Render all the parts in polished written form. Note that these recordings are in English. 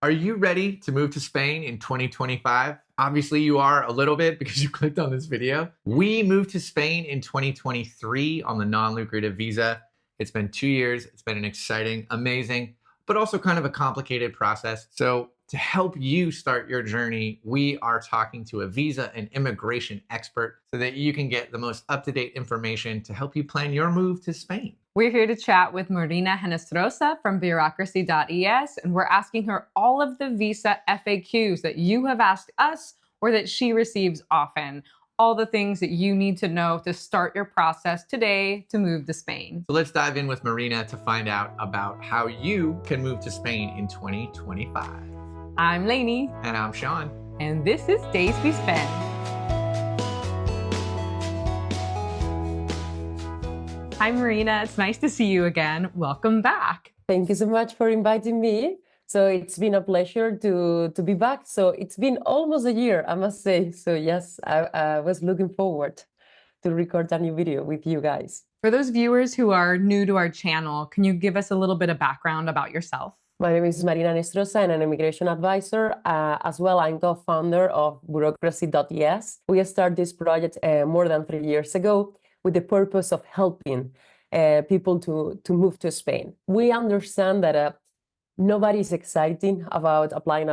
Are you ready to move to Spain in 2025? Obviously you are a little bit because you clicked on this video. We moved to Spain in 2023 on the non-lucrative visa. It's been 2 years. It's been an exciting, amazing, but also kind of a complicated process. So to help you start your journey, we are talking to a visa and immigration expert so that you can get the most up-to-date information to help you plan your move to Spain. We're here to chat with Marina Henestrosa from Bureaucracy.es, and we're asking her all of the visa FAQs that you have asked us or that she receives often. All the things that you need to know to start your process today to move to Spain. So let's dive in with Marina to find out about how you can move to Spain in 2025. I'm Lainey. And I'm Sean. And this is Days We Spend. Hi, Marina. It's nice to see you again. Welcome back. Thank you so much for inviting me. So it's been a pleasure to be back. So it's been almost a year, I must say. So yes, I was looking forward to record a new video with you guys. For those viewers who are new to our channel, can you give us a little bit of background about yourself? My name is Marina Henestrosa and I'm an immigration advisor. As well, I'm co-founder of Bureaucracy.es. We started this project more than 3 years ago with the purpose of helping people to move to Spain. We understand that nobody is excited about applying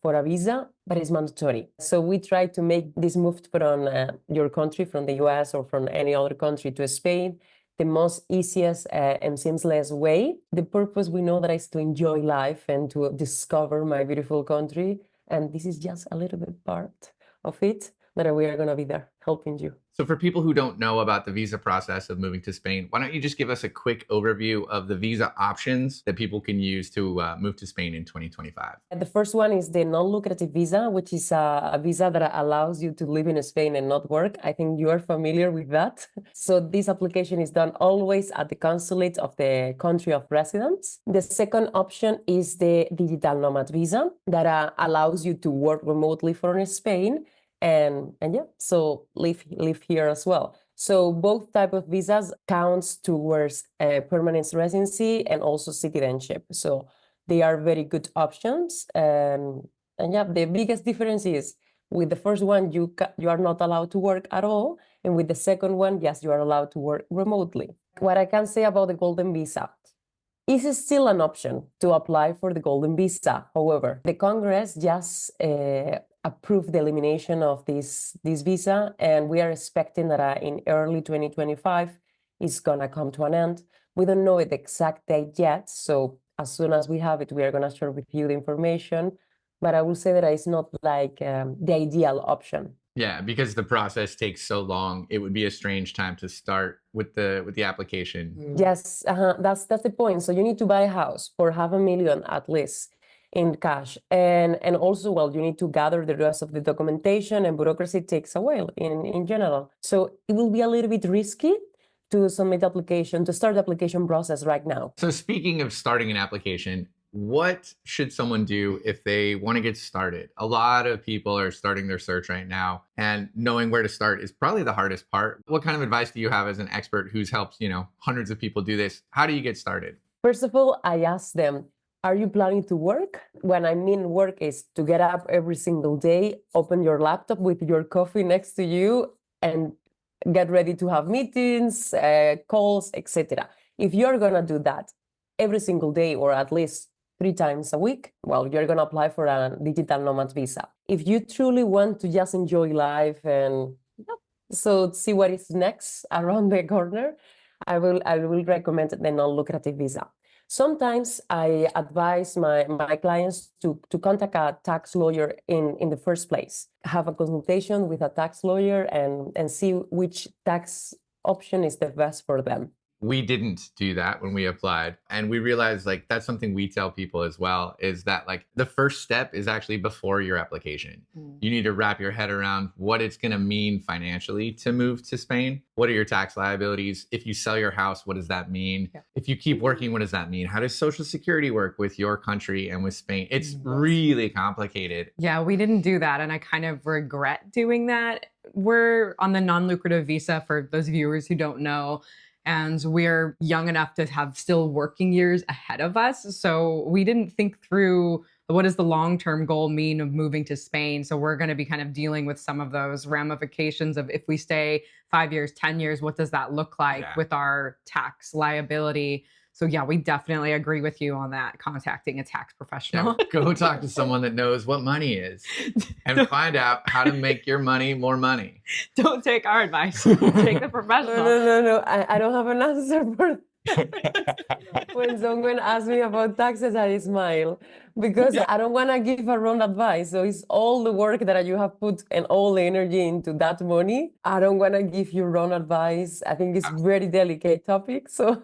for a visa, but it's mandatory. So we try to make this move from your country, from the US or from any other country to Spain, the most easiest and seamless way. The purpose we know that is to enjoy life and to discover my beautiful country. And this is just a little bit part of it that we are going to be there helping you. So for people who don't know about the visa process of moving to Spain, why don't you just give us a quick overview of the visa options that people can use to move to Spain in 2025? The first one is the non-lucrative visa, which is a visa that allows you to live in Spain and not work. I think you are familiar with that. So this application is done always at the consulate of the country of residence. The second option is the Digital Nomad Visa that allows you to work remotely from Spain and yeah, so live here as well. So both type of visas counts towards permanent residency and also citizenship. So they are very good options. And yeah, the biggest difference is with the first one, you are not allowed to work at all. And with the second one, yes, you are allowed to work remotely. What I can say about the Golden Visa, is still an option to apply for the Golden Visa. However, the Congress just approved the elimination of this visa, and we are expecting that in early 2025, it's gonna come to an end. We don't know the exact date yet, so as soon as we have it, we are gonna share with you the information. But I will say that it's not like the ideal option. Yeah, because the process takes so long, it would be a strange time to start with the application. Yes, that's the point. So you need to buy a house for $500,000 at least in cash, and also, well, you need to gather the rest of the documentation, and bureaucracy takes a while in general. So it will be a little bit risky to submit application, to start the application process right now. So speaking of starting an application, what should someone do if they want to get started? A lot of people are starting their search right now, and knowing where to start is probably the hardest part. What kind of advice do you have as an expert who's helped, hundreds of people do this? How do you get started? First of all, I ask them, are you planning to work? When I mean work is to get up every single day, open your laptop with your coffee next to you, and get ready to have meetings, calls, etc. If you're gonna do that every single day, or at least 3 times a week, well, you're going to apply for a Digital Nomad Visa. If you truly want to just enjoy life and so see what is next around the corner, I will recommend the non-lucrative visa. Sometimes I advise my clients to contact a tax lawyer in the first place, have a consultation with a tax lawyer and see which tax option is the best for them. We didn't do that when we applied. And we realized that's something we tell people as well, is that the first step is actually before your application. You need to wrap your head around what it's going to mean financially to move to Spain. What are your tax liabilities? If you sell your house, what does that mean? Yeah. If you keep working, what does that mean? How does Social Security work with your country and with Spain? It's really complicated. Yeah, we didn't do that. And I kind of regret doing that. We're on the non-lucrative visa for those viewers who don't know. And we're young enough to have still working years ahead of us. So we didn't think through what does the long-term goal mean of moving to Spain? So we're going to be kind of dealing with some of those ramifications of if we stay 5 years, 10 years, what does that look like with our tax liability? So yeah, we definitely agree with you on that, contacting a tax professional. Yeah, go talk to someone that knows what money is and find out how to make your money more money. Don't take our advice. Take the professional. No. I don't have an answer for when someone asks me about taxes, I smile because I don't want to give a wrong advice. So it's all the work that you have put and all the energy into that money. I don't want to give you wrong advice. I think it's very delicate topic. So,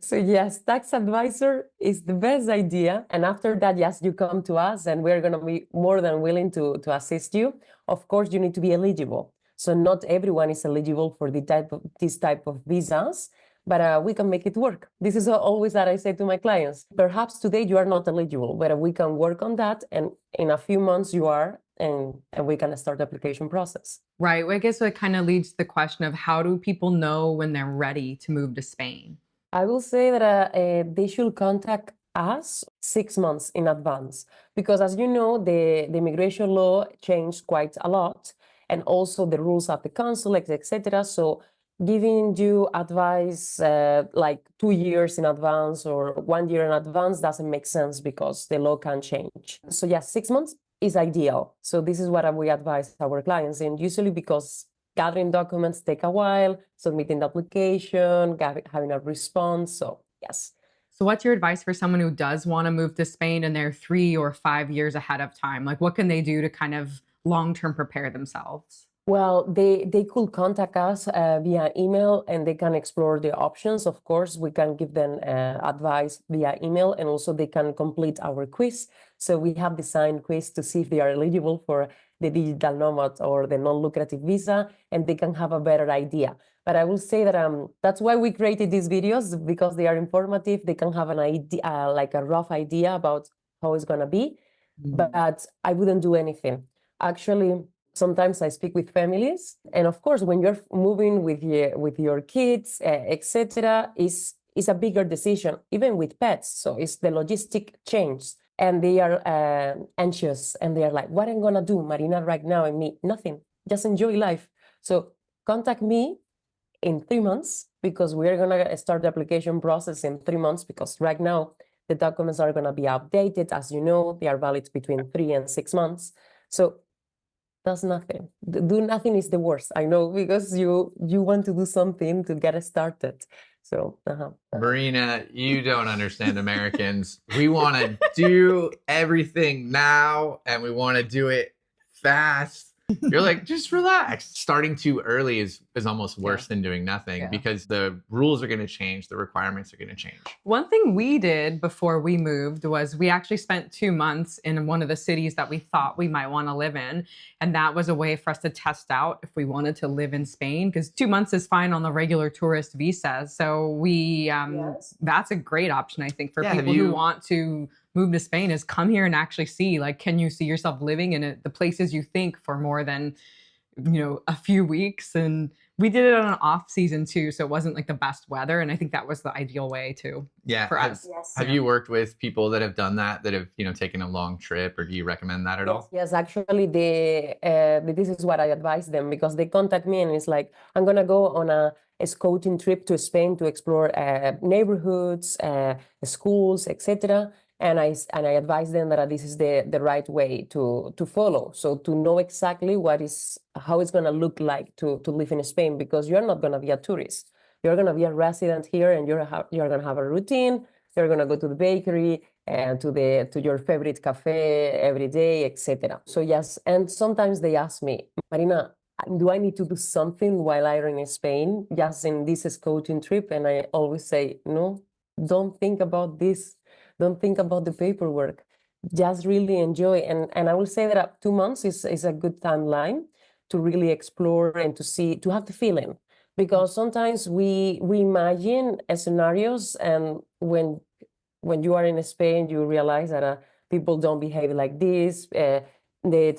so yes, tax advisor is the best idea. And after that, yes, you come to us and we're going to be more than willing to assist you. Of course, you need to be eligible. So not everyone is eligible for this type of visas. But we can make it work. This is always that I say to my clients. Perhaps today you are not eligible, but we can work on that. And in a few months you are, and we can start the application process. Right. Well, I guess it kind of leads to the question of how do people know when they're ready to move to Spain? I will say that they should contact us 6 months in advance. Because as you know, the immigration law changed quite a lot. And also the rules of the consulate, etc. So giving you advice like 2 years in advance or 1 year in advance doesn't make sense because the law can change. So yes, 6 months is ideal. So this is what we advise our clients, and usually because gathering documents take a while, submitting the application, having a response. So yes. So what's your advice for someone who does want to move to Spain and they're 3 or 5 years ahead of time? Like what can they do to kind of long-term prepare themselves? Well, they could contact us via email and they can explore the options. Of course, we can give them advice via email, and also they can complete our quiz. So we have designed quiz to see if they are eligible for the Digital Nomad or the Non-Lucrative Visa, and they can have a better idea. But I will say that that's why we created these videos, because they are informative. They can have an idea, like a rough idea about how it's going to be. But I wouldn't do anything. Actually, sometimes I speak with families, and of course, when you're moving with your kids, etc., is a bigger decision, even with pets. So it's the logistic change, and they are anxious, and they are like, "What am I gonna do, Marina, right now?" And me, nothing. Just enjoy life. So contact me in 3 months, because we are gonna start the application process in 3 months. Because right now the documents are gonna be updated, as you know, they are valid between 3 and 6 months. So does nothing. Do nothing is the worst. I know, because you want to do something to get it started. So Marina, you don't understand Americans. We want to do everything now, and we want to do it fast. You're like, just relax. Starting too early is almost worse than doing nothing, because the rules are going to change, the requirements are going to change. One thing we did before we moved was we actually spent 2 months in one of the cities that we thought we might want to live in. And that was a way for us to test out if we wanted to live in Spain, because 2 months is fine on the regular tourist visa. So we that's a great option, I think, for people who want to move to Spain, is come here and actually see, like, can you see yourself living in the places you think for more than, a few weeks? And we did it on an off season too, so it wasn't like the best weather, and I think that was the ideal way too. For us. Have you worked with people that have done that have taken a long trip, or do you recommend that at all? Yes, actually, this is what I advise them, because they contact me and it's like, I'm gonna go on a scouting trip to Spain to explore neighborhoods, schools, etc. And I advise them that this is the right way to follow. So to know exactly how it's gonna look like to live in Spain, because you're not gonna be a tourist. You're gonna be a resident here, and you're gonna have a routine. You're gonna go to the bakery and to your favorite cafe every day, etc. So yes, and sometimes they ask me, Marina, do I need to do something while I'm in Spain, just in this scouting trip? And I always say, no, don't think about this. Don't think about the paperwork. Just really enjoy. And I will say that 2 months is a good timeline to really explore and to have the feeling. Because sometimes we imagine scenarios, and when you are in Spain, you realize that people don't behave like this, the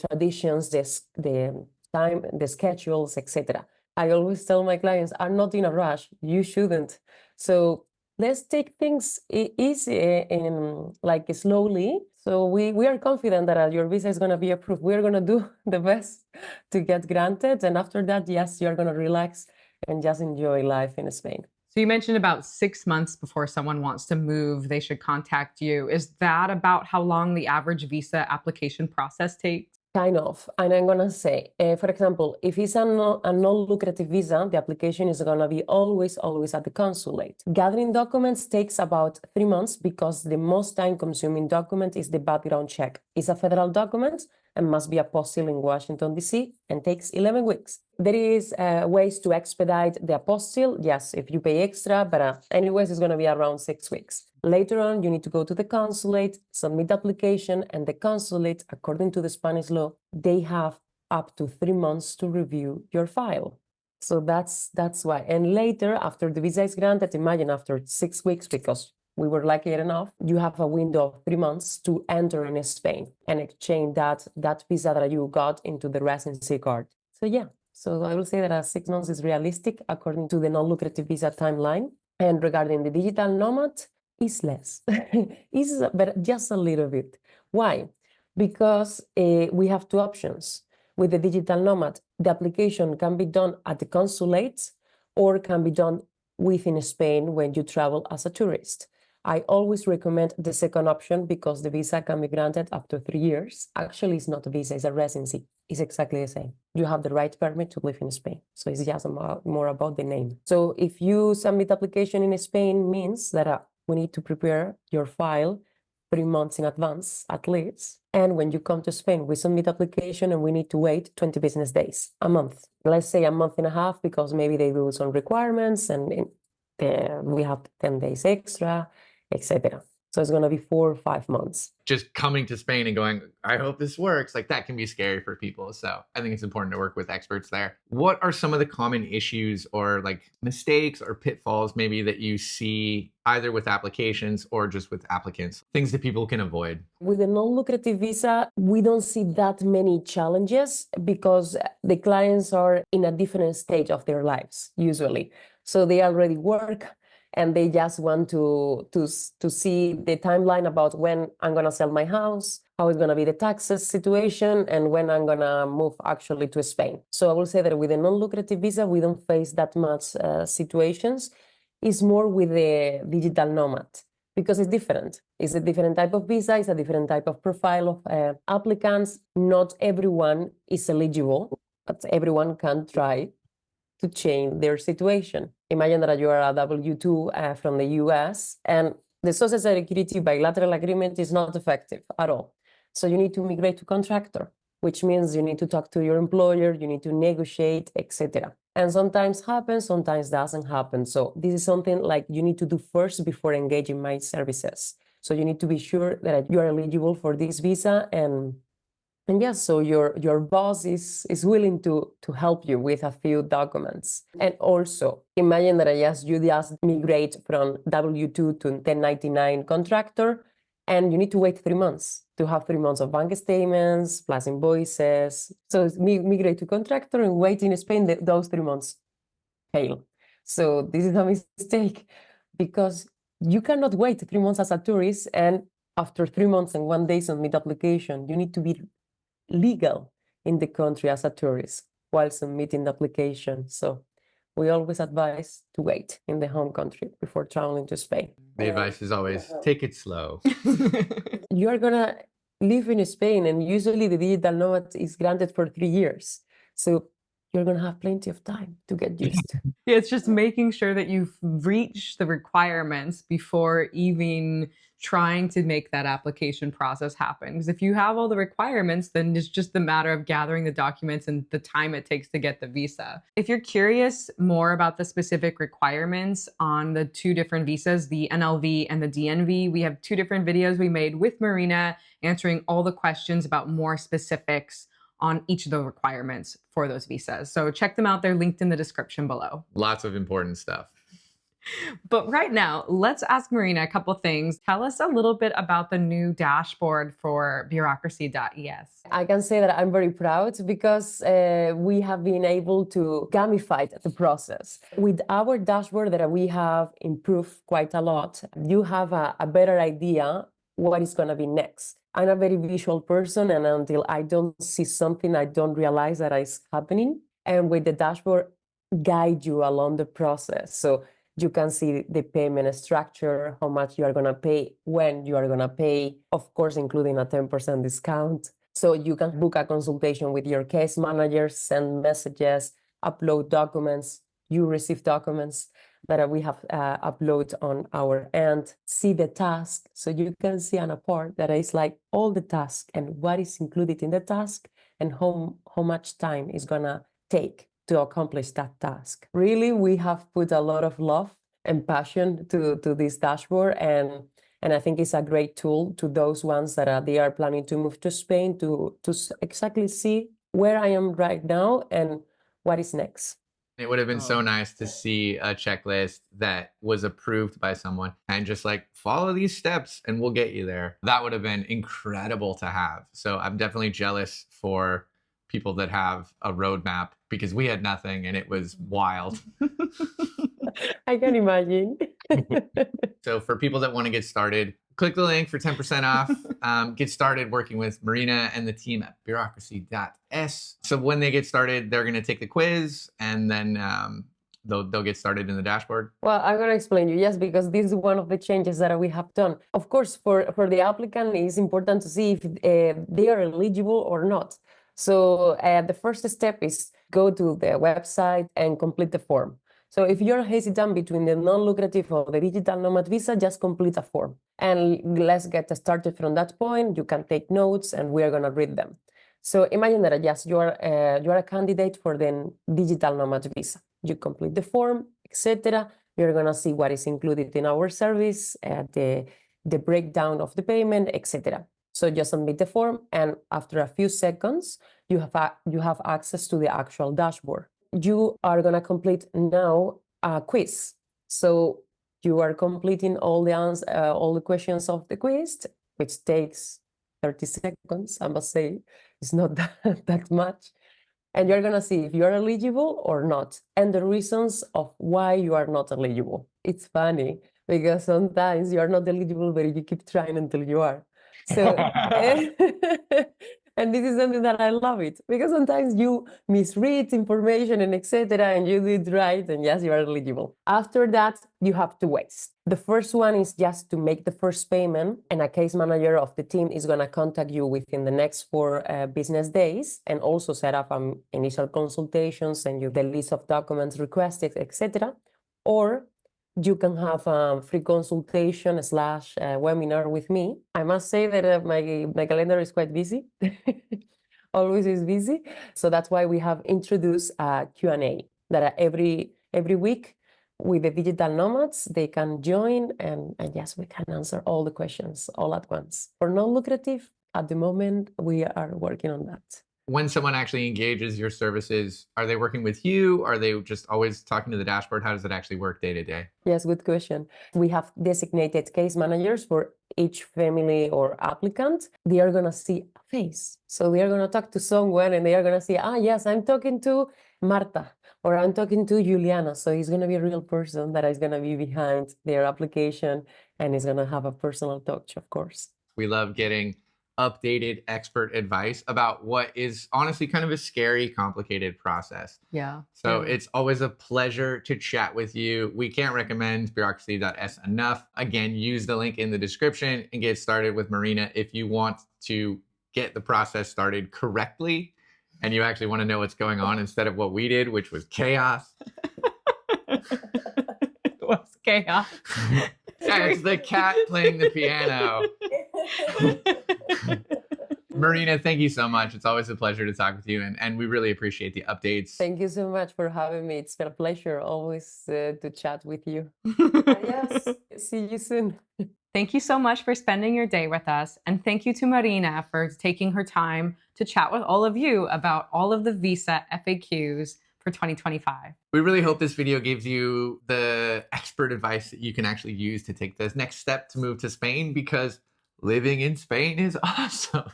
traditions, the time, the schedules, etc. I always tell my clients, I'm not in a rush. You shouldn't. So let's take things easy and like slowly. So we are confident that your visa is going to be approved. We are going to do the best to get granted. And after that, yes, you're going to relax and just enjoy life in Spain. So you mentioned about 6 months before someone wants to move, they should contact you. Is that about how long the average visa application process takes? Kind of. And I'm going to say, for example, if it's a non-lucrative visa, the application is going to be always at the consulate. Gathering documents takes about 3 months because the most time-consuming document is the background check. It's a federal document and must be apostilled in Washington, D.C. and takes 11 weeks. There is ways to expedite the apostille, yes, if you pay extra, but anyways, it's going to be around 6 weeks. Later on, you need to go to the consulate, submit the application, and the consulate, according to the Spanish law, they have up to 3 months to review your file. So that's why. And later, after the visa is granted, imagine after 6 weeks, because we were lucky enough, you have a window of 3 months to enter in Spain and exchange that visa that you got into the residency card. So yeah, so I will say that 6 months is realistic according to the non-lucrative visa timeline. And regarding the digital nomad, it's less. It's but just a little bit. Why? Because we have two options. With the digital nomad, the application can be done at the consulate or can be done within Spain when you travel as a tourist. I always recommend the second option because the visa can be granted up to 3 years. Actually, it's not a visa, it's a residency. It's exactly the same. You have the right permit to live in Spain. So it's just more about the name. So if you submit application in Spain, means that we need to prepare your file 3 months in advance, at least. And when you come to Spain, we submit application and we need to wait 20 business days, a month. Let's say a month and a half, because maybe they do some requirements and we have 10 days extra, etc. So it's going to be 4 or 5 months. Just coming to Spain and going, I hope this works, like that can be scary for people. So I think it's important to work with experts there. What are some of the common issues or like mistakes or pitfalls maybe that you see either with applications or just with applicants, things that people can avoid? With the non-lucrative visa, we don't see that many challenges because the clients are in a different stage of their lives, usually. So they already work, and they just want to see the timeline about when I'm going to sell my house, how it's going to be the taxes situation, and when I'm going to move actually to Spain. So I will say that with a non-lucrative visa, we don't face that much situations. It's more with the digital nomad because it's different. It's a different type of visa. It's a different type of profile of applicants. Not everyone is eligible, but everyone can try to change their situation. Imagine that you are a W-2 from the US and the Social Security bilateral agreement is not effective at all. So you need to migrate to contractor, which means you need to talk to your employer, you need to negotiate, etc. And sometimes happens, sometimes doesn't happen. So this is something like you need to do first before engaging my services. So you need to be sure that you are eligible for this visa and yes, so your boss is willing to help you with a few documents. And also, imagine that you just migrate from W-2 to 1099 contractor, and you need to wait 3 months to have 3 months of bank statements, plus invoices. So migrate to contractor and wait in Spain, those 3 months fail. So this is a mistake because you cannot wait 3 months as a tourist, and after 3 months and 1 day submit application, you need to be legal in the country as a tourist while submitting the application. So we always advise to wait in the home country before traveling to Spain. The advice is always take it slow. You're going to live in Spain, and usually the digital nomad is granted for 3 years. So you're going to have plenty of time to get used. Yeah, it's just making sure that you've reached the requirements before even trying to make that application process happen. Because if you have all the requirements, then it's just a matter of gathering the documents and the time it takes to get the visa. If you're curious more about the specific requirements on the 2 different visas, the NLV and the DNV, we have 2 different videos we made with Marina answering all the questions about more specifics on each of the requirements for those visas. So check them out. They're linked in the description below. Lots of important stuff. But right now, let's ask Marina a couple things. Tell us a little bit about the new dashboard for Bureaucracy.es. I can say that I'm very proud because we have been able to gamify the process. With our dashboard that we have improved quite a lot, you have a better idea what is going to be next. I'm a very visual person, and until I don't see something, I don't realize that it's happening. And with the dashboard, guide you along the process. So you can see the payment structure, how much you are going to pay, when you are going to pay, of course, including a 10% discount. So you can book a consultation with your case manager, send messages, upload documents, you receive documents that we have upload on our end, see the task. So you can see on a part that is like all the task and what is included in the task and how much time is going to take to accomplish that task. Really, we have put a lot of love and passion to this dashboard, and I think it's a great tool to those ones that they are planning to move to Spain to exactly see where I am right now and what is next. It would have been so nice to see a checklist that was approved by someone and just like follow these steps and we'll get you there. That would have been incredible to have. So I'm definitely jealous for people that have a roadmap because we had nothing and it was wild. I can imagine. So for people that want to get started, click the link for 10% off. Get started working with Marina and the team at Bureaucracy.es. So when they get started, they're going to take the quiz and then they'll get started in the dashboard. Well, I'm going to explain you. Yes, because this is one of the changes that we have done. Of course, for the applicant, it's important to see if they are eligible or not. So the first step is go to the website and complete the form. So if you're hesitant between the non-lucrative or the digital nomad visa, just complete a form. And let's get started from that point. You can take notes and we're going to read them. So imagine that yes, you're a candidate for the digital nomad visa. You complete the form, etc. You're going to see what is included in our service, the breakdown of the payment, etc. So just submit the form, and after a few seconds, you have access to the actual dashboard. You are going to complete now a quiz. So you are completing all the questions of the quiz, which takes 30 seconds, I must say. It's not that much. And you're going to see if you're eligible or not, and the reasons of why you are not eligible. It's funny because sometimes you are not eligible, but you keep trying until you are. So, and this is something that I love it because sometimes you misread information and etc. and you do it right, and yes, you are eligible. After that, you have two ways. The first one is just to make the first payment, and a case manager of the team is going to contact you within the next 4 business days and also set up initial consultations, send you the list of documents requested, etc. Or you can have a free consultation / webinar with me. I must say that my calendar is quite busy. Always is busy. So that's why we have introduced a Q&A that every week with the digital nomads, they can join and yes, we can answer all the questions all at once. For non-lucrative, at the moment, we are working on that. When someone actually engages your services, are they working with you? Are they just always talking to the dashboard? How does it actually work day to day? Yes, good question. We have designated case managers for each family or applicant. They are going to see a face. So they are going to talk to someone and they are going to say, yes, I'm talking to Marta or I'm talking to Juliana. So it's going to be a real person that is going to be behind their application and is going to have a personal touch, of course. We love getting updated expert advice about what is honestly kind of a scary, complicated process. Yeah. So it's always a pleasure to chat with you. We can't recommend Bureaucracy.es enough. Again, use the link in the description and get started with Marina if you want to get the process started correctly and you actually want to know what's going on instead of what we did, which was chaos. It was chaos. It's the cat playing the piano. Marina, thank you so much. It's always a pleasure to talk with you, and we really appreciate the updates. Thank you so much for having me. It's been a pleasure always to chat with you. Yes, see you soon. Thank you so much for spending your day with us, and thank you to Marina for taking her time to chat with all of you about all of the visa FAQs for for 2025. We really hope this video gives you the expert advice that you can actually use to take this next step to move to Spain, because living in Spain is awesome.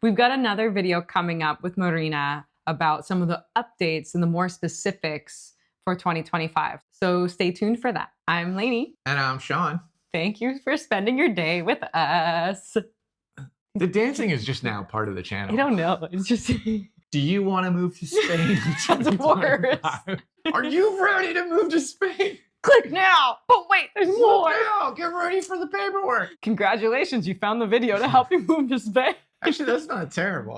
We've got another video coming up with Marina about some of the updates and the more specifics for 2025. So stay tuned for that. I'm Lainey. And I'm Sean. Thank you for spending your day with us. The dancing is just now part of the channel. I don't know. It's just... Do you want to move to Spain in That's 2025? Are you ready to move to Spain? Click now! But wait, there's more! Now, get ready for the paperwork. Congratulations, you found the video to help you move to Spain. Actually, that's not terrible.